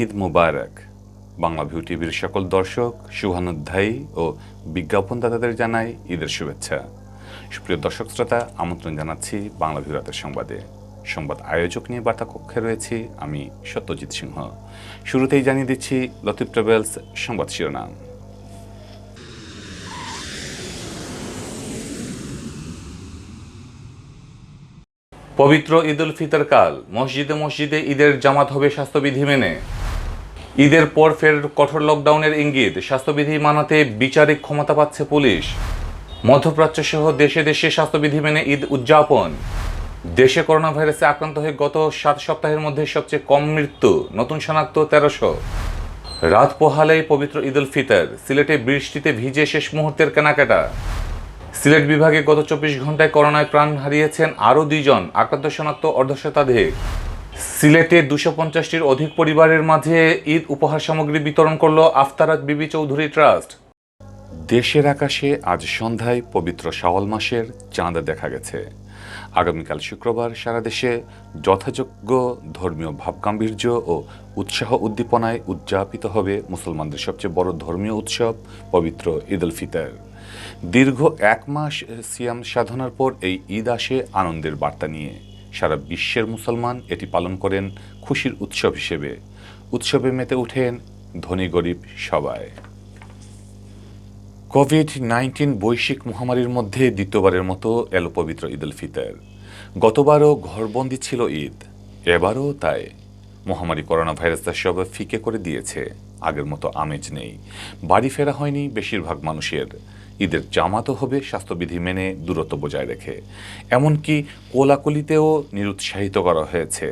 ঈদ মুবারক। Bangla view টিভির সকল দর্শক, শুভানুধ্যায়ী ও বিজ্ঞাপনদাতাদের জানাই ঈদের শুভেচ্ছা। সুপ্রিয় দর্শক শ্রোতা, আমন্ত্রণ জানাচ্ছি বাংলা ভিউ রাতের সংবাদে। সংবাদ আয়োজক নিয়ে বার্তা কক্ষে রয়েছি আমি সত্যজিৎ সিংহ। শুরুতেই জানিয়ে দিচ্ছি লতিফ ট্রাভেলস সংবাদ শিরোনাম। পবিত্র ঈদ উল ফিতর কাল, মসজিদে মসজিদে ঈদের জামাত হবে স্বাস্থ্যবিধি মেনে। ঈদের পর ফের কঠোর লকডাউনের ইঙ্গিত, স্বাস্থ্যবিধি মানাতে বিচারিক ক্ষমতা পাচ্ছে পুলিশ। মধ্যপ্রাচ্য সহ দেশে দেশে স্বাস্থ্যবিধি মেনে ঈদ উদযাপন। দেশে করোনা ভাইরাসে আক্রান্ত হয়ে গত 7 সপ্তাহের মধ্যে সবচেয়ে কম মৃত্যু, নতুন শনাক্ত 1300। রাত পোহালেই পবিত্র ঈদ উল ফিতর, সিলেটে বৃষ্টিতে ভিজে শেষ মুহূর্তের কেনাকাটা। সিলেট বিভাগে গত 24 ঘন্টায় করোনায় প্রাণ হারিয়েছেন আরও 2 জন, আক্রান্ত শনাক্ত অর্ধশতাধিক। সিলেটে 250টির অধিক পরিবারের মাঝে ঈদ উপহার সামগ্রী বিতরণ করল আফতারাত বিবি চৌধুরী ট্রাস্ট। দেশের আকাশে আজ সন্ধ্যায় পবিত্র শাওয়াল মাসের চাঁদ দেখা গেছে। আগামীকাল শুক্রবার সারা দেশে যথাযোগ্য ধর্মীয় ভাবগাম্ভীর্য ও উৎসাহ উদ্দীপনায় উদযাপিত হবে মুসলমানদের সবচেয়ে বড় ধর্মীয় উৎসব পবিত্র ঈদ উল ফিতর। দীর্ঘ 1 মাস সিয়াম সাধনার পর এই ঈদ আসে আনন্দের বার্তা নিয়ে। সারা বিশ্বের মুসলমান এটি পালন করেন খুশির উৎসব হিসেবে। উৎসবে মেতে ওঠেন ধনী গরিব সবাই। কোভিড-19 বৈশ্বিক মহামারীর মধ্যে দ্বিতীয়বারের মতো এলো পবিত্র ঈদ উল ফিতর। গতবারও ঘরবন্দি ছিল ঈদ, এবারও তাই। মহামারী করোনা ভাইরাস তার সব ফিকে করে দিয়েছে, আগের মতো আমেজ নেই। বাড়ি ফেরা হয়নি বেশিরভাগ মানুষের। ঈদের জামাতও হবে স্বাস্থ্যবিধি মেনে, দূরত্ব বজায় রেখে। এমনকি কোলাকুলিতেও নিরুৎসাহিত করা হয়েছে।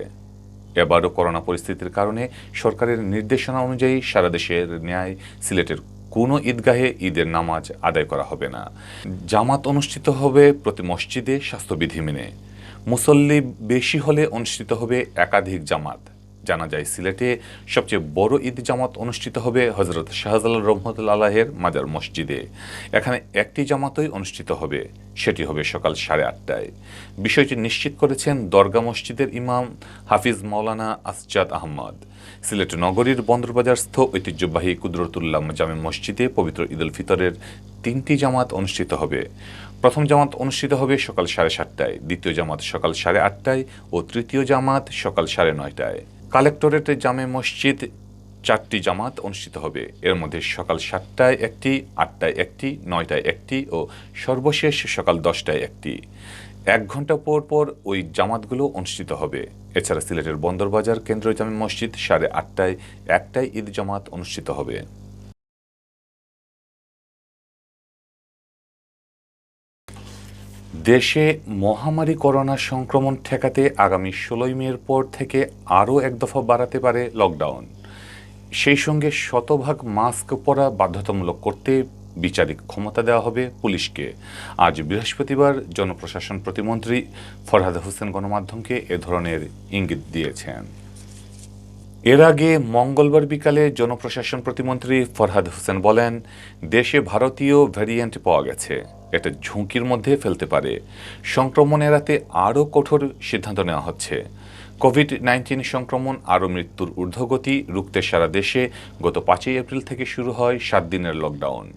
এবারও করোনা পরিস্থিতির কারণে সরকারের নির্দেশনা অনুযায়ী সারা দেশের ন্যায় সিলেটের কোনো ঈদগাহে ঈদের নামাজ আদায় করা হবে না। জামাত অনুষ্ঠিত হবে প্রতি মসজিদে স্বাস্থ্যবিধি মেনে। মুসল্লি বেশি হলে অনুষ্ঠিত হবে একাধিক জামাত। জানা যায় সিলেটে সবচেয়ে বড় ঈদ জামাত অনুষ্ঠিত হবে হযরত শাহজালাল রহমতুল্লাহ আলাইহির মাজার মসজিদে। এখানে একটি জামাতই অনুষ্ঠিত হবে, সেটি হবে সকাল 8:30টায়। বিষয়টি নিশ্চিত করেছেন দরগা মসজিদের ইমাম হাফিজ মাওলানা আসজাদ আহমদ। সিলেট নগরীর বন্দরবাজারস্থ ঐতিহ্যবাহী কুদরতুল্লাহ জামে মসজিদে পবিত্র ঈদ উল ফিতরের 3টি জামাত অনুষ্ঠিত হবে। প্রথম জামাত অনুষ্ঠিত হবে সকাল 7:30টায়, দ্বিতীয় জামাত সকাল 8:30টায় ও তৃতীয় জামাত সকাল 9:30টায়। কালেক্টরেট জামে মসজিদ 4টি জামাত অনুষ্ঠিত হবে। এর মধ্যে সকাল 7টায় একটি, 8টায় একটি, 9টায় একটি ও সর্বশেষ সকাল 10টায় একটি। 1 ঘন্টা পর পর ওই জামাতগুলো অনুষ্ঠিত হবে। এছাড়া সিলেটের বন্দরবাজার কেন্দ্রীয় জামে মসজিদ 8:30টায় একটাই ঈদ জামাত অনুষ্ঠিত হবে। দেশে মহামারী করোনা সংক্রমণ ঠেকাতে আগামী 16 মের পর থেকে আরও 1 দফা বাড়াতে পারে লকডাউন। সেই সঙ্গে শতভাগ মাস্ক পরা বাধ্যতামূলক করতে বিচারিক ক্ষমতা দেওয়া হবে পুলিশকে। আজ বৃহস্পতিবার জনপ্রশাসন প্রতিমন্ত্রী ফরহাদ হোসেন গণমাধ্যমকে এ ধরনের ইঙ্গিত দিয়েছেন। এর আগে মঙ্গলবার বিকালে জনপ্রশাসন প্রতিমন্ত্রী ফরহাদ হোসেন বলেন, দেশে ভারতীয় ভ্যারিয়েন্ট পাওয়া গেছে, এটা ঝুঁকির মধ্যে ফেলতে পারে। সংক্রমণ এড়াতে আরও কঠোর সিদ্ধান্ত নেওয়া হচ্ছে। কোভিড-19 সংক্রমণ আরও মৃত্যুর ঊর্ধ্বগতি রুখতে সারা দেশে গত 5 এপ্রিল থেকে শুরু হয় 7 দিনের লকডাউন।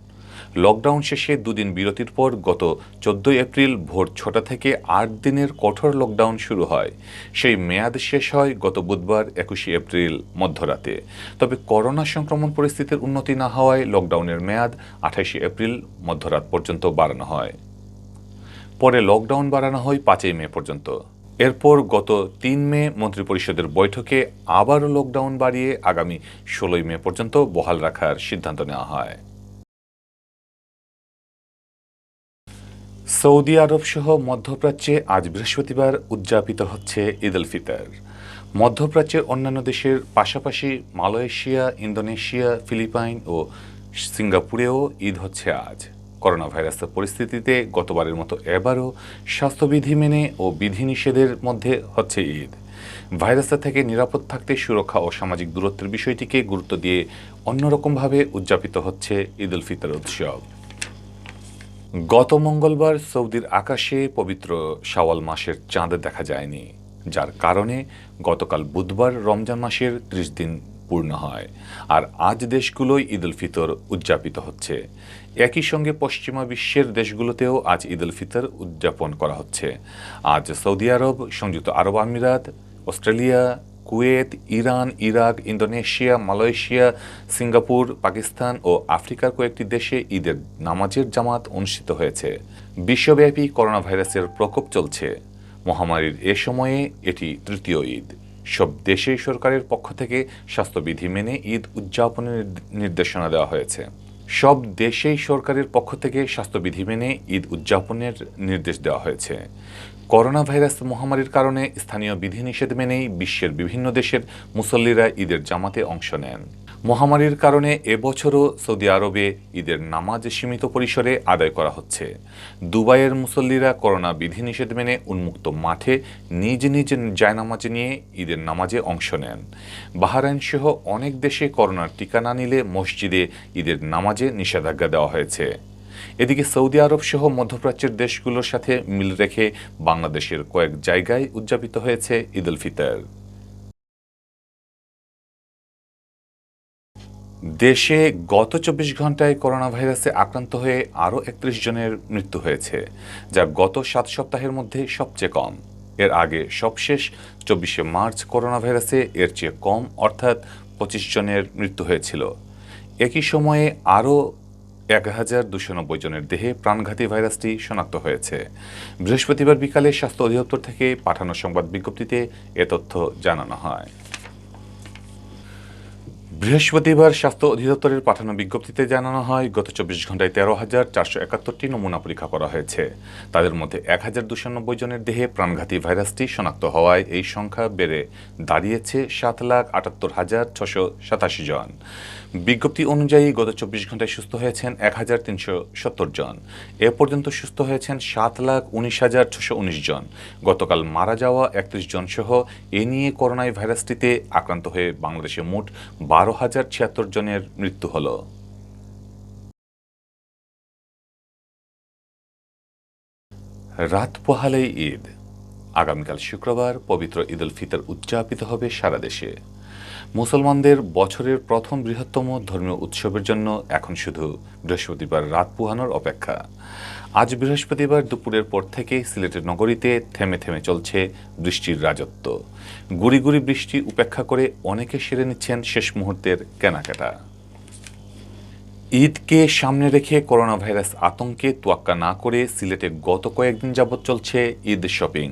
লকডাউন শেষে 2 দিন বিরতির পর গত 14 এপ্রিল ভোর 6টা থেকে 8 দিনের কঠোর লকডাউন শুরু হয়। সেই মেয়াদ শেষ হয় গত বুধবার 21 এপ্রিল মধ্যরাতে। তবে করোনা সংক্রমণ পরিস্থিতির উন্নতি না হওয়ায় লকডাউনের মেয়াদ 28 এপ্রিল মধ্যরাত পর্যন্ত বাড়ানো হয়। পরে লকডাউন বাড়ানো হয় 5 মে পর্যন্ত। এরপর গত 3 মে মন্ত্রিপরিষদের বৈঠকে আবারও লকডাউন বাড়িয়ে আগামী 16 মে পর্যন্ত বহাল রাখার সিদ্ধান্ত নেওয়া হয়। সৌদি আরব সহ মধ্যপ্রাচ্যে আজ বৃহস্পতিবার উদযাপিত হচ্ছে ঈদ উল ফিতর। মধ্যপ্রাচ্যের অন্যান্য দেশের পাশাপাশি মালয়েশিয়া, ইন্দোনেশিয়া, ফিলিপাইন ও সিঙ্গাপুরেও ঈদ হচ্ছে আজ। করোনা ভাইরাসের পরিস্থিতিতে গতবারের মতো এবারও স্বাস্থ্যবিধি মেনে ও বিধিনিষেধের মধ্যে হচ্ছে ঈদ। ভাইরাসের থেকে নিরাপদ থাকতে সুরক্ষা ও সামাজিক দূরত্বের বিষয়টিকে গুরুত্ব দিয়ে অন্যরকমভাবে উদযাপিত হচ্ছে ঈদ উল ফিতর উৎসব। গত মঙ্গলবার সৌদির আকাশে পবিত্র শাওয়াল মাসের চাঁদ দেখা যায়নি, যার কারণে গতকাল বুধবার রমজান মাসের 30 দিন পূর্ণ হয়। আর আজ দেশগুলোই ঈদ উল ফিতর উদযাপিত হচ্ছে। একই সঙ্গে পশ্চিমা বিশ্বের দেশগুলোতেও আজ ঈদ উল ফিতর উদযাপন করা হচ্ছে। আজ সৌদি আরব, সংযুক্ত আরব আমিরাত, Australia, Kuwait, Iran, Iraq, Indonesia, Malaysia, Singapore, Pakistan ও আফ্রিকার কয়েকটি দেশে ঈদের নামাজের জামাত অনুষ্ঠিত হয়েছে। বিশ্বব্যাপী করোনা ভাইরাসের প্রকোপ চলছে। মহামারীর এ সময়ে এটি তৃতীয় ঈদ। সব দেশেই সরকারের পক্ষ থেকে স্বাস্থ্যবিধি মেনে ঈদ উদযাপনের নির্দেশনা দেওয়া হয়েছে। সব দেশেই সরকারের পক্ষ থেকে স্বাস্থ্যবিধি মেনে ঈদ উদযাপনের নির্দেশ দেওয়া হয়েছে। করোনা ভাইরাস মহামারীর কারণে স্থানীয় বিধিনিষেধ মেনেই বিশ্বের বিভিন্ন দেশের মুসল্লিরা ঈদের জামাতে অংশ নেন। মহামারীর কারণে এবছরও সৌদি আরবে ঈদের নামাজ সীমিত পরিসরে আদায় করা হচ্ছে। দুবাইয়ের মুসল্লিরা করোনা বিধিনিষেধ মেনে উন্মুক্ত মাঠে নিজ নিজ জায়নামাজ নিয়ে ঈদের নামাজে অংশ নেন। বাহরাইন সহ অনেক দেশে করোনার টিকা না নিলে মসজিদে ঈদের নামাজে নিষেধাজ্ঞা দেওয়া হয়েছে। এদিকে সৌদি আরব সহ মধ্যপ্রাচ্যের দেশগুলোর সাথে মিল রেখে বাংলাদেশের কয়েক জায়গায় উদযাপিত হয়েছে ঈদ উল ফিতর। দেশে গত ২৪ ঘন্টায় করোনা ভাইরাসে আক্রান্ত হয়ে আরও ৩১ জনের মৃত্যু হয়েছে, যা গত ৭ সপ্তাহের মধ্যে সবচেয়ে কম। এর আগে সবশেষ ২৪শে মার্চ করোনা ভাইরাসে এর চেয়ে কম অর্থাৎ ২৫ জনের মৃত্যু হয়েছিল। একই সময়ে আরও ১,২৯০ জনের দেহে প্রাণঘাতী ভাইরাসটি শনাক্ত হয়েছে। বৃহস্পতিবার বিকালে স্বাস্থ্য অধিদপ্তর থেকে পাঠানো সংবাদ বিজ্ঞপ্তিতে এ তথ্য জানানো হয়। বৃহস্পতিবার স্বাস্থ্য অধিদপ্তরের পাঠানো বিজ্ঞপ্তিতে জানানো হয়, গত ২৪ ঘন্টায় ১৩,৪৭১টি নমুনা পরীক্ষা করা হয়েছে। তাদের মধ্যে ১,২৯০ জনের দেহে প্রাণঘাতী ভাইরাসটি শনাক্ত হওয়ায় এই সংখ্যা বেড়ে দাঁড়িয়েছে ৭,৭৮,৬৮৭ জন। বিজ্ঞপ্তি অনুযায়ী গত ২৪ ঘন্টায় সুস্থ হয়েছেন ১,৩৭০ জন। এ পর্যন্ত সুস্থ হয়েছেন ৭,১৯,৬১৯ জন। গতকাল মারা যাওয়া ৩১ জন সহ এ নিয়ে করোনা ভাইরাসটিতে আক্রান্ত হয়ে বাংলাদেশে মোট ১২,০৭৬ জনের মৃত্যু হল। রাত পোহালেই ঈদ। আগামীকাল শুক্রবার পবিত্র ঈদ উল ফিতর উদযাপিত হবে সারা দেশে। মুসলমানদের বছরের প্রথম বৃহত্তম ধর্মীয় উৎসবের জন্য এখন শুধু বৃহস্পতিবার রাত পোহানোর অপেক্ষা। আজ বৃহস্পতিবার দুপুরের পর থেকে সিলেটের নগরীতে থেমে থেমে চলছে বৃষ্টির রাজত্ব। গুড়ি গুড়ি বৃষ্টি উপেক্ষা করে অনেকে সেরে নিচ্ছেন শেষ মুহূর্তের কেনাকাটা। ঈদকে সামনে রেখে করোনা ভাইরাস আতঙ্কে তোয়াক্কা না করে সিলেটে গত কয়েকদিন যাবৎ চলছে ঈদ শপিং।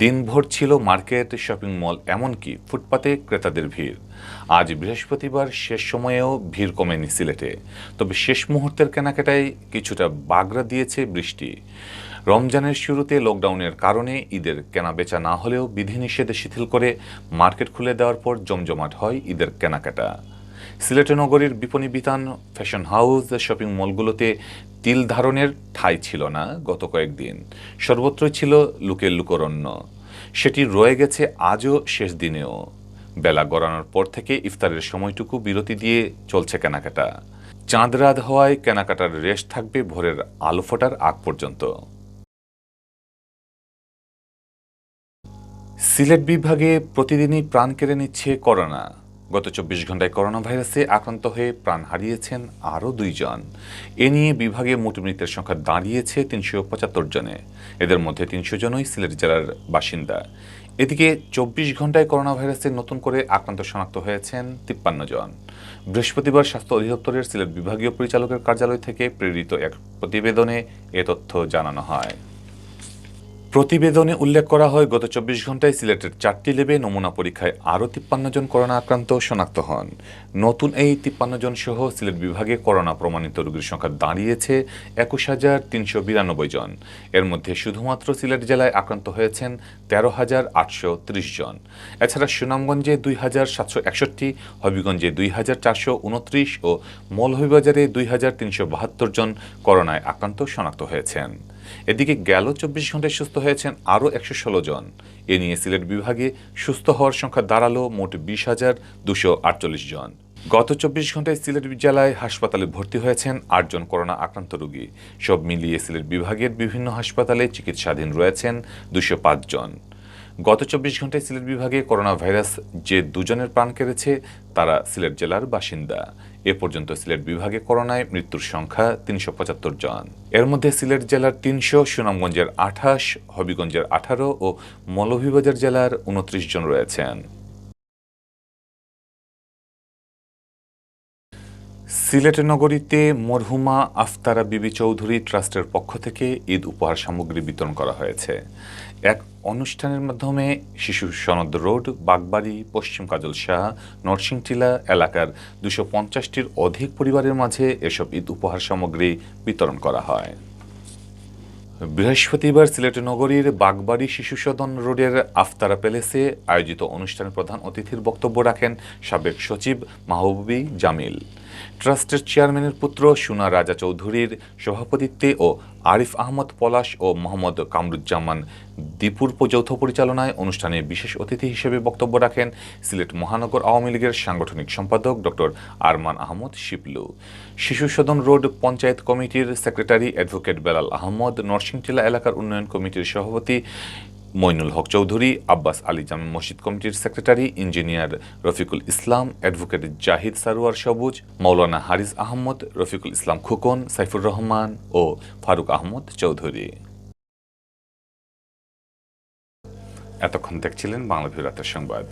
দিনভর ছিল মার্কেট, শপিং মল, এমনকি ফুটপাতে ক্রেতাদের ভিড়। আজ বৃহস্পতিবার শেষ সময়েও ভিড় কমেনি সিলেটে, তবে শেষ মুহূর্তের কেনাকাটায় কিছুটা বাগড়া দিয়েছে বৃষ্টি। রমজানের শুরুতে লকডাউনের কারণে ঈদের কেনাবেচা না হলেও বিধিনিষেধ শিথিল করে মার্কেট খুলে দেওয়ার পর জমজমাট হয় ঈদের কেনাকাটা। সিলেট নগরীর বিপণী বিতান, ফ্যাশন হাউস, শপিং মলগুলোতে তিল ধারণের ঠাঁই ছিল না গত কয়েকদিন। সর্বত্রই ছিল লোকের লোকরণ্য। সেটি রয়ে গেছে আজও শেষ দিনেও। বেলা গড়ানোর পর থেকে ইফতারের সময়টুকু বিরতি দিয়ে চলছে কেনাকাটা। চাঁদ রাত হওয়ায় কেনাকাটার রেশ থাকবে ভোরের আলো ফোটার আগ পর্যন্ত। সিলেট বিভাগে প্রতিদিনই প্রাণ কেড়ে নিচ্ছে করোনা। গত ২৪ ঘন্টায় করোনা ভাইরাসে আক্রান্ত হয়ে প্রাণ হারিয়েছেন আরও ২ জন। এ নিয়ে বিভাগে মোট মৃতের সংখ্যা দাঁড়িয়েছে ৩৭৫ জনে। এদের মধ্যে ৩০০ জনই সিলেট জেলার বাসিন্দা। এদিকে ২৪ ঘন্টায় করোনা ভাইরাসে নতুন করে আক্রান্ত শনাক্ত হয়েছেন ৫৩ জন। বৃহস্পতিবার স্বাস্থ্য অধিদপ্তরের সিলেট বিভাগীয় পরিচালকের কার্যালয় থেকে প্রেরিত এক প্রতিবেদনে এ তথ্য জানানো হয়। প্রতিবেদনে উল্লেখ করা হয়, গত ২৪ ঘন্টায় সিলেটের ৪টি ল্যাবে নমুনা পরীক্ষায় আরও ৫৩ জন করোনা আক্রান্ত শনাক্ত হন। নতুন এই ৫৩ জন সহ সিলেট বিভাগে করোনা প্রমাণিত রোগীর সংখ্যা দাঁড়িয়েছে ২১,৩৯২ জন। এর মধ্যে শুধুমাত্র সিলেট জেলায় আক্রান্ত হয়েছেন ১৩,৮৩০ জন। এছাড়া সুনামগঞ্জে ২,৭৬১, হবিগঞ্জে ২,৪২৯ ও মৌলভীবাজারে ২,৩৭২ জন করোনায় আক্রান্ত শনাক্ত হয়েছেন। এদিকে গেল ২৪ ঘন্টায় সুস্থ হয়েছেন আরও ১১৬ জন। এ নিয়ে সিলেট বিভাগে সুস্থ হওয়ার সংখ্যা দাঁড়ালো মোট ২০,২৪৮ জন। গত ২৪ ঘন্টায় সিলেট জেলায় হাসপাতালে ভর্তি হয়েছেন ৮ জন করোনা আক্রান্ত রোগী। সব মিলিয়ে সিলেট বিভাগের বিভিন্ন হাসপাতালে চিকিৎসাধীন রয়েছেন ২০৫ জন। গত ২৪ ঘন্টায় সিলেট বিভাগে করোনা ভাইরাস যে দুজনের প্রাণ কেড়েছে তারা সিলেট জেলার বাসিন্দা। এ পর্যন্ত সিলেট বিভাগে করোনায় মৃত্যুর সংখ্যা ৩৭৫ জন। এর মধ্যে সিলেট জেলার ৩০০, সুনামগঞ্জের ২৮, হবিগঞ্জের ১৮ ও মৌলভীবাজার জেলার ২৯ জন রয়েছেন। সিলেট নগরীতে মরহুমা আফতারা বিবি চৌধুরী ট্রাস্টের পক্ষ থেকে ঈদ উপহার সামগ্রী বিতরণ করা হয়েছে। এক অনুষ্ঠানের মাধ্যমে শিশু সনদ রোড, বাগবাড়ি, পশ্চিম কাজল শাহ, নরসিংটিলা এলাকার ২৫০টির অধিক পরিবারের মাঝে এসব ঈদ উপহার সামগ্রী বিতরণ করা হয়। বৃহস্পতিবার সিলেট নগরীর বাগবাড়ি শিশু সদন রোডের আফতারা প্যালেসে আয়োজিত অনুষ্ঠানে প্রধান অতিথির বক্তব্য রাখেন সাবেক সচিব মাহবুবী জামিল। ট্রাস্টের চেয়ারম্যানের পুত্র সুনা রাজা চৌধুরীর সভাপতিত্বে ও আরিফ আহমদ পলাশ ও মোহাম্মদ কামরুজ্জামান দীপুর যৌথ পরিচালনায় অনুষ্ঠানে বিশেষ অতিথি হিসেবে বক্তব্য রাখেন সিলেট মহানগর আওয়ামী লীগের সাংগঠনিক সম্পাদক ডক্টর আরমান আহমদ শিপলু, শিশু সদন রোড পঞ্চায়েত কমিটির সেক্রেটারি অ্যাডভোকেট বেলাল আহমদ, নরসিংটিলা এলাকার উন্নয়ন কমিটির সভাপতি মইনুল হক চৌধুরী, আব্বাস আলী জামে মসজিদ কমিটির secretary engineer Rafiqul Islam, advocate Zahid Sarwar সবুজ, মাওলানা হারিস আহমদ, রফিকুল ইসলাম খোকন, সাইফুর রহমান ও ফারুক আহমদ চৌধুরী। এতক্ষণ দেখছিলেন বাংলা রাতের সংবাদ।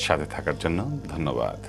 সাথে থাকার জন্য ধন্যবাদ।